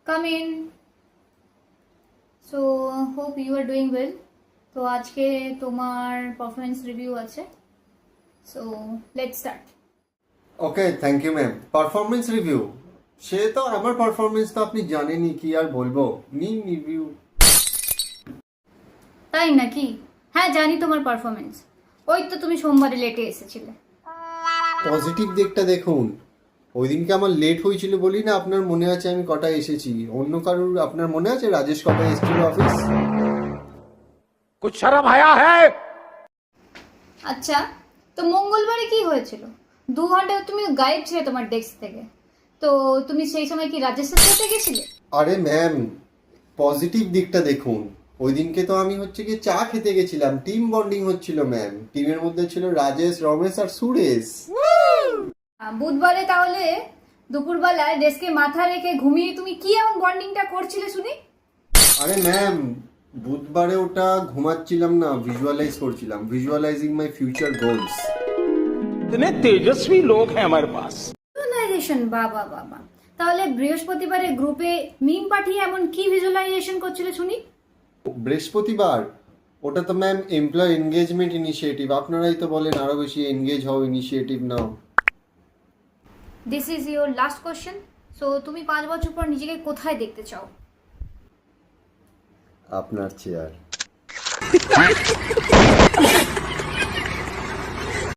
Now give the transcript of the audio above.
Come in. So hope you are doing well. তো আজকে তোমার পারফরমেন্স রিভিউ আছে। So let's start. Okay thank you ma'am. Performance review, সে তো আমার পারফরমেন্স তো আপনি জানেনই, কি আর বলবো। নিন রিভিউ। তাই নাকি? হ্যাঁ জানি তোমার পারফরমেন্স। ওই তো তুমি সোমবারে লেটে এসেছিলে। পজিটিভ দিকটা দেখুন, ওই দিনকে আমার লেট হয়েছিল বলি না আপনার মনে আছে আমি কটায় এসেছি। অন্য কারোর আপনার মনে আছে রাজেশ কটায় এসেছিল অফিস? कुछ शर्म आया है? আচ্ছা, তো মঙ্গলবারে কি হয়েছিল? 2 ঘন্টা তুমি গায়েব ছিলে তোমার ডেস্ক থেকে। তো তুমি সেই সময় কি রাজেশের সাথে গেছিলে? আরে ম্যাম, পজিটিভ দিকটা দেখুন, ওই দিনকে তো আমি কি চা খেতে গেছিলাম, টিম বন্ডিং হচ্ছিল ম্যাম। টিমের মধ্যে ছিল রাজেশ, রমেশ আর সুরেশ। বুধবারে তাহলে দুপুরবেলায় ডেস্কে মাথা রেখে ঘুমিয়ে তুমি কি এমন বন্ডিংটা করছিলে শুনি? আরে ম্যাম, বুধবারে ওটা ঘুমাচ্ছিলাম না, ভিজুয়ালাইজ করছিলাম, ভিজুয়ালাইজিং মাই ফিউচার গোলস। इतने तेजस्वी लोग हैं हमारे पास। ভিজুয়ালাইজেশন, বাবা বাবা। তাহলে বৃহস্পতিবারে গ্রুপে মিম পাঠিয়ে এমন কি ভিজুয়ালাইজেশন করছিলে শুনি? বৃহস্পতিবার ওটা তো ম্যাম এমপ্লয় এনগেজমেন্ট ইনিশিয়েটিভ। আপনারাই তো বলেন আরো বেশি এনগেজ হও, initiative now. This is your last question. So তুমি 5 বছর পর নিজেকে কোথায় দেখতে চাও? আপনার চেয়ার।